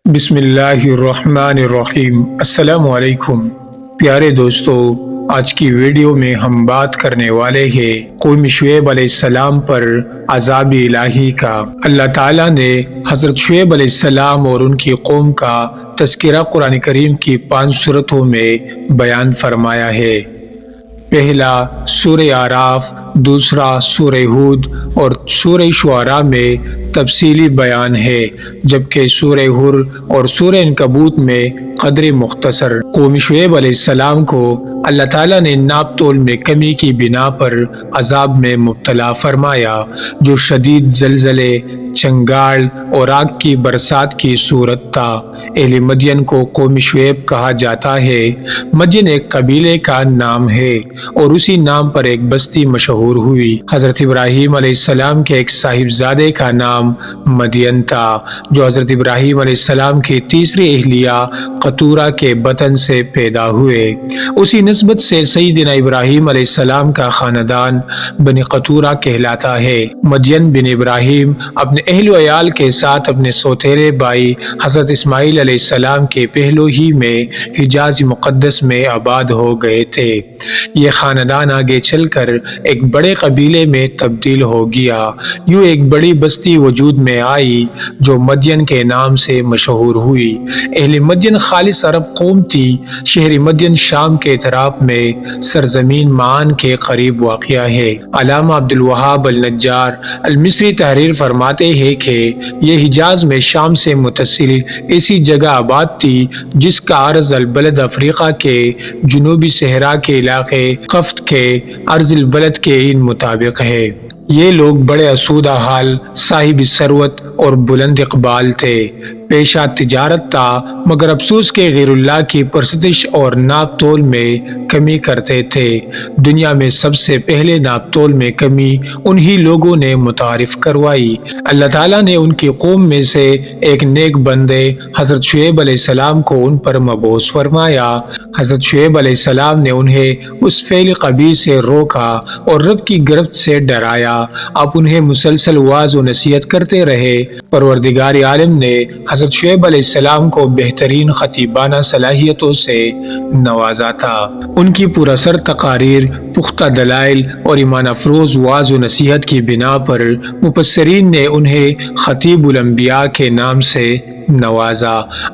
بسم اللہ الرحمن الرحیم۔ السلام علیکم پیارے دوستو، آج کی ویڈیو میں ہم بات کرنے والے ہیں قوم شعیب علیہ السلام پر عذاب الہی کا۔ اللہ تعالیٰ نے حضرت شعیب علیہ السلام اور ان کی قوم کا تذکرہ قرآن کریم کی 5 سورتوں میں بیان فرمایا ہے۔ پہلا سورہ اعراف، دوسرا سورہ ہود اور سورہ شعراء میں تفصیلی بیان ہے، جبکہ سورہ حر اور سورہ عنکبوت میں قدر مختصر۔ قوم شعیب علیہ السلام کو اللہ تعالیٰ نے ناپ تول میں کمی کی بنا پر عذاب میں مبتلا فرمایا، جو شدید زلزلے، چنگاڑ اور آگ کی برسات کی صورت تھا۔ اہل مدین کو قوم شعیب کہا جاتا ہے۔ مدین ایک قبیلے کا نام ہے اور اسی نام پر ایک بستی مشہور ہوئی۔ حضرت ابراہیم علیہ السلام کے ایک صاحبزادے کا نام مدین تھا، جو حضرت ابراہیم علیہ السلام کی تیسری اہلیہ قطورہ کے بطن سے پیدا ہوئے۔ اسی نسبت سے سیدنا ابراہیم علیہ السلام کا خاندان بنی قطورہ کہلاتا ہے۔ مدین بن ابراہیم اپنے اہل و عیال کے ساتھ اپنے سوتیلے بھائی حضرت اسماعیل علیہ السلام کے پہلو ہی میں حجاز مقدس میں آباد ہو گئے تھے۔ یہ خاندان آگے چل کر ایک بڑے قبیلے میں تبدیل ہو گیا۔ یوں ایک بڑی بستی وجود میں آئی جو مدین کے نام سے مشہور ہوئی۔ اہل مدین خالص عرب قوم تھی۔ شہر مدین شام کے اطراف میں سرزمین معان کے قریب واقع ہے۔ علامہ عبدالوہاب النجار المصری تحریر فرماتے ہیں کہ یہ حجاز میں شام سے متصل ایسی جگہ آباد تھی جس کا عرض البلد افریقہ کے جنوبی صحرا کے علاقے قفط کے عرض البلد کے ان مطابق ہے۔ یہ لوگ بڑے اسودہ حال، صاحب ثروت اور بلند اقبال تھے۔ پیشہ تجارت تھا، مگر افسوس کے غیر اللہ کی پرستش اور ناپ تول میں کمی کرتے تھے۔ دنیا میں سب سے پہلے ناپ تول میں کمی انہی لوگوں نے متعارف کروائی۔ اللہ تعالیٰ نے ان کی قوم میں سے ایک نیک بندے حضرت شعیب علیہ السلام کو ان پر مبعوث فرمایا۔ حضرت شعیب علیہ السلام نے انہیں اس فعل قبیح سے روکا اور رب کی گرفت سے ڈرایا۔ آپ انہیں مسلسل واعظ و نصیحت کرتے رہے۔ پروردگار عالم نے حضرت شعیب علیہ السلام کو بہترین خطیبانہ صلاحیتوں سے نوازا تھا۔ ان کی پراثر تقاریر، پختہ دلائل اور ایمان افروز واعظ و نصیحت کی بنا پر مفسرین نے انہیں خطیب الانبیاء کے نام سے نوازا۔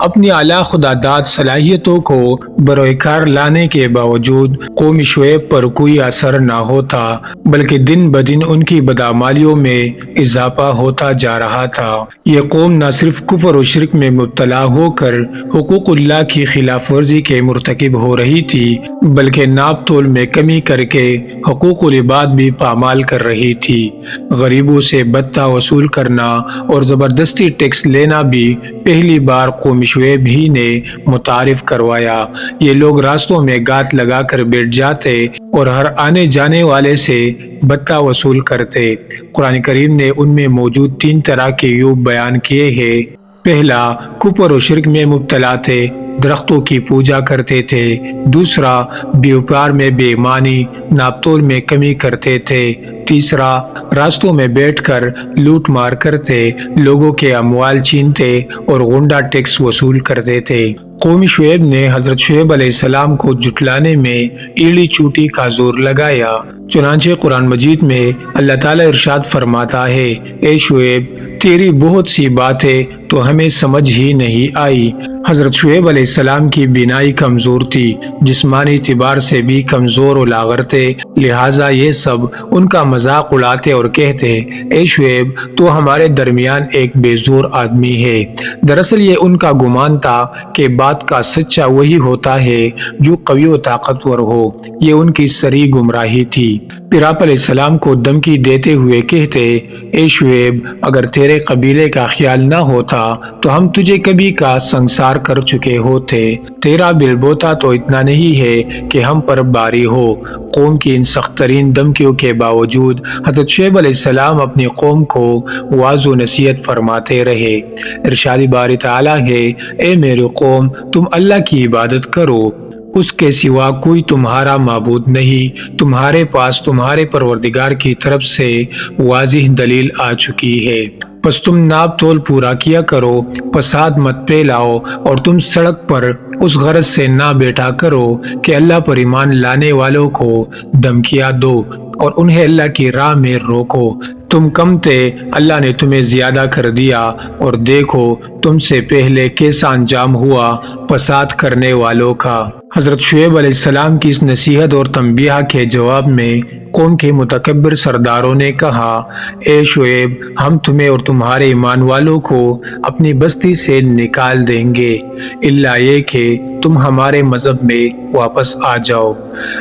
اپنی اعلیٰ خداداد صلاحیتوں کو بروئے کار لانے کے باوجود قوم شعیب پر کوئی اثر نہ ہوتا، بلکہ دن بدن ان کی بدعمالیوں میں اضافہ ہوتا جا رہا تھا۔ یہ قوم نہ صرف کفر و شرک میں مبتلا ہو کر حقوق اللہ کی خلاف ورزی کے مرتکب ہو رہی تھی، بلکہ ناپ تول میں کمی کر کے حقوق العباد بھی پامال کر رہی تھی۔ غریبوں سے بتہ وصول کرنا اور زبردستی ٹیکس لینا بھی پہلی بار قوم شعیب ہی نے متعارف کروایا۔ یہ لوگ راستوں میں گات لگا کر بیٹھ جاتے اور ہر آنے جانے والے سے بتہ وصول کرتے۔ قرآن کریم نے ان میں موجود 3 طرح کے عیوب بیان کیے ہیں۔ پہلا، کفر و شرک میں مبتلا تھے، درختوں کی پوجا کرتے تھے۔ دوسرا، بیوپار میں بے ایمانی، ناپ تول میں کمی کرتے تھے۔ تیسرا، راستوں میں بیٹھ کر لوٹ مار کرتے، لوگوں کے اموال چھینتے اور غنڈہ ٹیکس وصول کرتے تھے۔ قوم شعیب نے حضرت شعیب علیہ السلام کو جھٹلانے میں ایڑی چوٹی کا زور لگایا۔ چنانچہ قرآن مجید میں اللہ تعالیٰ ارشاد فرماتا ہے، اے شعیب، تیری بہت سی باتیں تو ہمیں سمجھ ہی نہیں آئی۔ حضرت شعیب علیہ السلام کی بینائی کمزور تھی، جسمانی اعتبار سے بھی کمزور و لاغر تھے، لہٰذا یہ سب ان کا مذاق اڑاتے اور کہتے، اے شعیب، تو ہمارے درمیان ایک بے زور آدمی ہے۔ دراصل یہ ان کا گمان تھا کہ بات کا سچا وہی ہوتا ہے جو قوی و طاقتور ہو۔ یہ ان کی سری گمراہی تھی۔ پھر آپ علیہ السلام کو دھمکی دیتے ہوئے کہتے، اے شعیب، اگر تیرے قبیلے کا خیال نہ ہوتا تو ہم تجھے کبھی کا سنسار کر چکے ہوتے۔ تیرا بل بوتا تو اتنا نہیں ہے کہ ہم پر باری ہو۔ قوم کی ان سخت ترین دھمکیوں کے باوجود حضرت شعیب علیہ السلام اپنی قوم کو واعظ و نصیحت فرماتے رہے۔ ارشاد باری تعالیٰ ہے، اے میرے قوم، تم اللہ کی عبادت کرو۔ اس کے سوا کوئی تمہارا معبود نہیں، تمہارے پاس تمہارے پروردگار کی طرف سے واضح دلیل آ چکی ہے۔ پس تم ناپ تول پورا کیا کرو، فساد مت پھیلاؤ، اور تم سڑک پر اس غرض سے نہ بیٹھا کرو کہ اللہ پر ایمان لانے والوں کو دھمکیاں دو اور انہیں اللہ کی راہ میں روکو۔ تم کم تھے، اللہ نے تمہیں زیادہ کر دیا، اور دیکھو تم سے پہلے کیسا انجام ہوا فساد کرنے والوں کا۔ حضرت شعیب علیہ السلام کی اس نصیحت اور تنبیہ کے جواب میں قوم کے متکبر سرداروں نے کہا، اے شعیب، ہم تمہیں اور تمہارے ایمان والوں کو اپنی بستی سے نکال دیں گے، الا یہ کہ تم ہمارے مذہب میں واپس آ جاؤ۔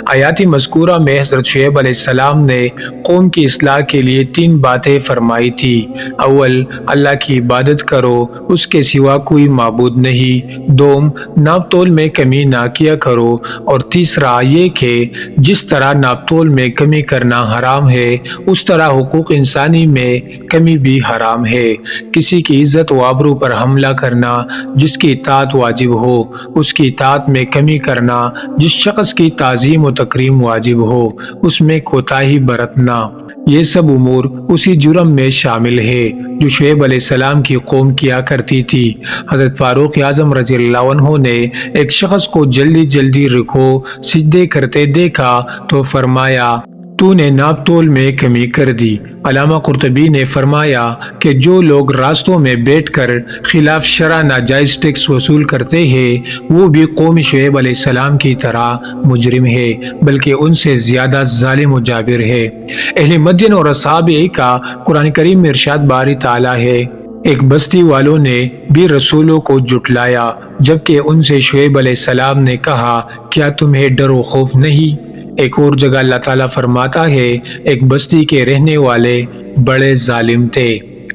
آیات مذکورہ میں حضرت شعیب علیہ السلام نے قوم کی اصلاح کے لیے 3 باتیں فرمائی تھی۔ اول، اللہ کی عبادت کرو، اس کے سوا کوئی معبود نہیں۔ دوم، ناپ تول میں کمی نہ کیا کرو، اور تیسرا یہ کہ جس طرح ناپ تول میں کمی کرنا حرام ہے، اس طرح حقوق انسانی میں کمی بھی حرام ہے۔ کسی کی عزت و آبرو پر حملہ کرنا، جس کی اطاعت واجب ہو، اس کی اطاعت میں کمی کرنا، جس شخص کی تعظیم و تکریم واجب ہو، اس میں کوتاہی برتنا، یہ سب امور اسی جرم میں شامل ہے جو شعیب علیہ السلام کی قوم کیا کرتی تھی۔ حضرت فاروق اعظم رضی اللہ عنہ نے ایک شخص کو جلدی جلدی رکوع سجدے کرتے دیکھا تو فرمایا، تو نے ناپ تول میں کمی کر دی۔ علامہ قرطبی نے فرمایا کہ جو لوگ راستوں میں بیٹھ کر خلاف شرع ناجائز ٹیکس وصول کرتے ہیں، وہ بھی قوم شعیب علیہ السلام کی طرح مجرم ہے، بلکہ ان سے زیادہ ظالم و جابر ہے۔ اہل مدین اور اصحاب کا قرآن کریم میں ارشاد باری تعالیٰ ہے، ایک بستی والوں نے بھی رسولوں کو جھٹلایا، جبکہ ان سے شعیب علیہ السلام نے کہا، کیا تمہیں ڈر و خوف نہیں؟ ایک اور جگہ اللہ تعالیٰ فرماتا ہے، ایک بستی کے رہنے والے بڑے ظالم تھے۔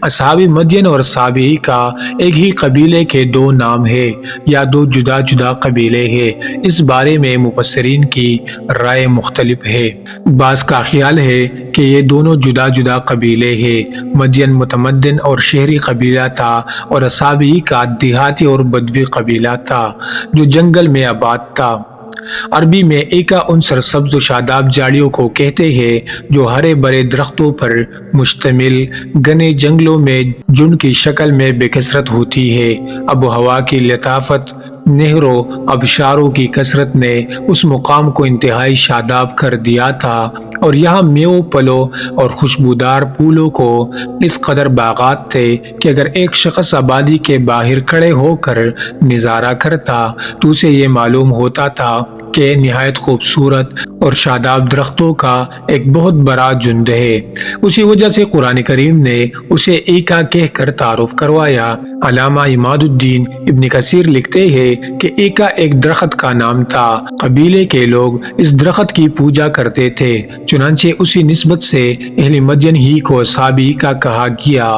اصحاب مدین اور اصحاب کا ایک ہی قبیلے کے 2 نام ہیں یا 2 جدا جدا قبیلے ہیں؟ اس بارے میں مفسرین کی رائے مختلف ہے۔ بعض کا خیال ہے کہ یہ دونوں جدا جدا قبیلے ہیں۔ مدین متمدن اور شہری قبیلہ تھا، اور اصحاب کا دیہاتی اور بدوی قبیلہ تھا جو جنگل میں آباد تھا۔ عربی میں ایکا ان سرسبز و شاداب جھاڑیوں کو کہتے ہیں جو ہرے بھرے درختوں پر مشتمل گھنے جنگلوں میں جھنڈ کی شکل میں بے کثرت ہوتی ہے۔ آب و ہوا کی لطافت، نہروں آبشاروں کی کثرت نے اس مقام کو انتہائی شاداب کر دیا تھا، اور یہاں میووں پھلوں اور خوشبودار پھولوں کو اس قدر باغات تھے کہ اگر ایک شخص آبادی کے باہر کھڑے ہو کر نظارہ کرتا تو اسے یہ معلوم ہوتا تھا کہ نہایت خوبصورت اور شاداب درختوں کا ایک بہت بڑا جھنڈ ہے۔ اسی وجہ سے قرآن کریم نے اسے ایکا کہہ کر تعارف کروایا۔ علامہ عماد الدین ابن کثیر لکھتے ہیں کہ ایکا ایک درخت کا نام تھا، قبیلے کے لوگ اس درخت کی پوجا کرتے تھے، چنانچہ اسی نسبت سے اہل مدین ہی کو اصحاب کا کہا گیا۔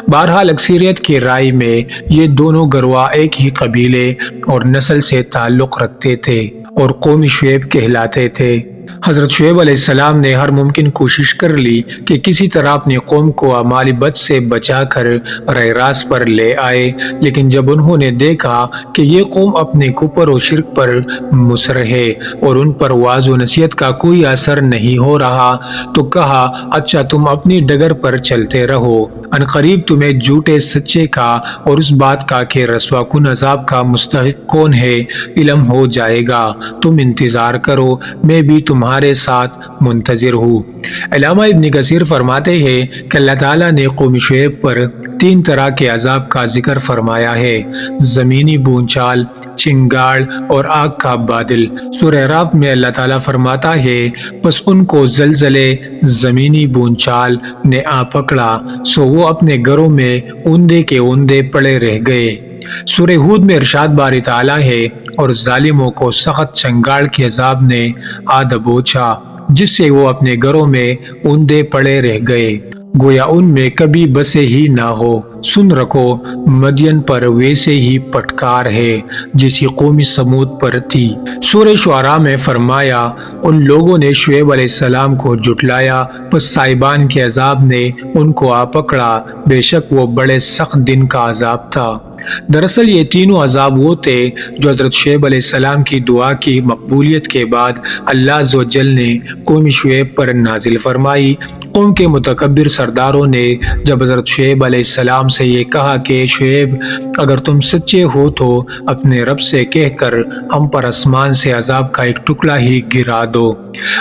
بہرحال اکثریت کی رائے میں یہ دونوں گروہ ایک ہی قبیلے اور نسل سے تعلق رکھتے تھے اور قوم شعیب کہلاتے تھے۔ حضرت شعیب علیہ السلام نے ہر ممکن کوشش کر لی کہ کسی طرح اپنی قوم کو اعمال بد سے بچا کر راہ راست پر لے آئے، لیکن جب انہوں نے دیکھا کہ یہ قوم اپنے کفر و شرک پر مصر ہے اور ان پر وعظ و نصیحت کا کوئی اثر نہیں ہو رہا تو کہا، اچھا تم اپنی ڈگر پر چلتے رہو، ان قریب تمہیں جھوٹے سچے کا اور اس بات کا کہ رسوا کن عذاب کا مستحق کون ہے علم ہو جائے گا، تم انتظار کرو، میں بھی تمہارے ساتھ منتظر ہوں۔ علامہ ابن کثیر فرماتے ہیں کہ اللہ تعالیٰ نے قوم شعیب پر 3 طرح کے عذاب کا ذکر فرمایا ہے: زمینی بونچال، چنگاڑ اور آگ کا بادل۔ سورہ اعراف میں اللہ تعالیٰ فرماتا ہے، پس ان کو زلزلے زمینی بونچال نے آ پکڑا، سو وہ اپنے گھروں میں اوندے کے اوندے پڑے رہ گئے۔ سورہ ہود میں ارشاد باری تعالیٰ ہے، اور ظالموں کو سخت چنگاڑ کے عذاب نے آ دبوچا، جس سے وہ اپنے گھروں میں اوندے پڑے رہ گئے، گویا ان میں کبھی بسے ہی نہ ہو۔ سن رکھو مدین پر ویسے ہی پٹکار ہے جیسی قوم سمود پر تھی۔ سورہ شعراء میں فرمایا ان لوگوں نے شعیب علیہ السلام کو جھٹلایا، پس صاحبان کے عذاب نے ان کو آ پکڑا، بے شک وہ بڑے سخت دن کا عذاب تھا۔ دراصل یہ تینوں عذاب وہ تھے جو حضرت شعیب علیہ السلام کی دعا کی مقبولیت کے بعد اللہ عز و جل نے قوم شعیب پر نازل فرمائی۔ قوم کے متکبر سرداروں نے جب حضرت شعیب علیہ السلام سے یہ کہا کہ شعیب اگر تم سچے ہو تو اپنے رب سے کہہ کر ہم پر آسمان سے عذاب کا ایک ٹکڑا ہی گرا دو۔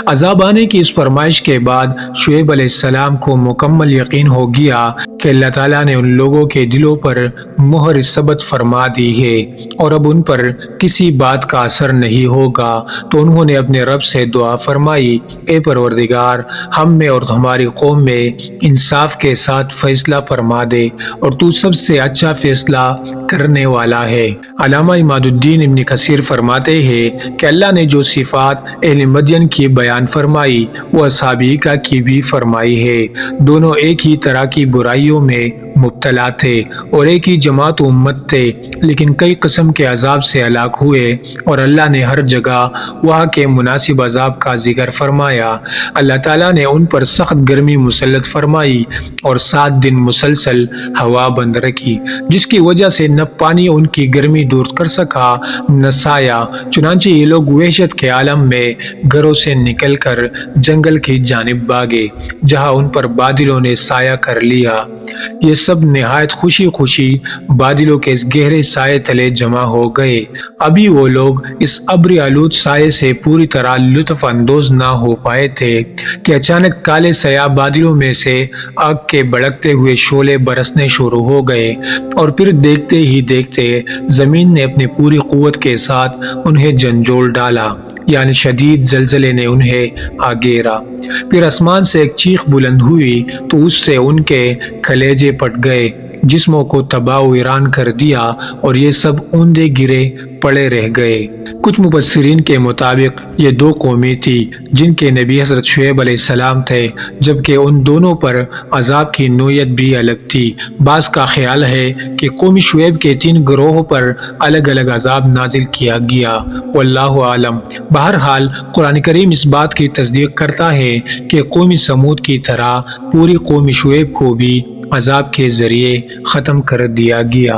عذاب آنے کی اس فرمائش کے بعد شعیب علیہ السلام کو مکمل یقین ہو گیا کہ اللہ تعالیٰ نے ان لوگوں کے دلوں پر مہر ثبت فرما دی ہے اور اب ان پر کسی بات کا اثر نہیں ہوگا، تو انہوں نے اپنے رب سے دعا فرمائی، اے پروردگار ہم میں اور ہماری قوم میں انصاف کے ساتھ فیصلہ فرما دے اور تو سب سے اچھا فیصلہ کرنے والا ہے۔ علامہ اماد الدین ابن کثیر فرماتے ہیں کہ اللہ نے جو صفات اہل مدین کی بیان فرمائی وہ اصحاب ایکا کی بھی فرمائی ہے۔ دونوں ایک ہی طرح کی برائیوں میں مبتلا تھے اور ایک ہی جماعت و امت تھے، لیکن کئی قسم کے عذاب سے ہلاک ہوئے اور اللہ نے ہر جگہ وہاں کے مناسب عذاب کا ذکر فرمایا۔ اللہ تعالیٰ نے ان پر سخت گرمی مسلط فرمائی اور 7 دن مسلسل ہوا بند رکھی، جس کی وجہ سے نہ پانی ان کی گرمی دور کر سکا نہ سایہ، چنانچہ یہ لوگ وحشت کے عالم میں گھروں سے نکل کر جنگل کی جانب بھاگے جہاں ان پر بادلوں نے سایہ کر لیا۔ یہ سب نہایت خوشی خوشی بادلوں کے اس گہرے سائے تلے جمع ہو گئے۔ ابھی وہ لوگ اس ابری آلود سائے سے پوری طرح لطف اندوز نہ ہو پائے تھے کہ اچانک کالے سیاہ بادلوں میں سے آگ کے بھڑکتے ہوئے شعلے برسنے شروع ہو گئے اور پھر دیکھتے ہی دیکھتے زمین نے اپنی پوری قوت کے ساتھ انہیں جھنجھوڑ ڈالا، یعنی شدید زلزلے نے انہیں آگیرا۔ پھر آسمان سے ایک چیخ بلند ہوئی تو اس سے ان کے کلیجے پھٹ گئے، جسموں کو تباہ و ویران کر دیا اور یہ سب اوندے گرے پڑے رہ گئے۔ کچھ مفسرین کے مطابق یہ 2 قومیں تھی جن کے نبی حضرت شعیب علیہ السلام تھے، جبکہ ان دونوں پر عذاب کی نوعیت بھی الگ تھی۔ بعض کا خیال ہے کہ قوم شعیب کے 3 گروہوں پر الگ الگ عذاب نازل کیا گیا، واللہ عالم۔ بہرحال قرآن کریم اس بات کی تصدیق کرتا ہے کہ قوم سمود کی طرح پوری قوم شعیب کو بھی عذاب کے ذریعے ختم کر دیا گیا۔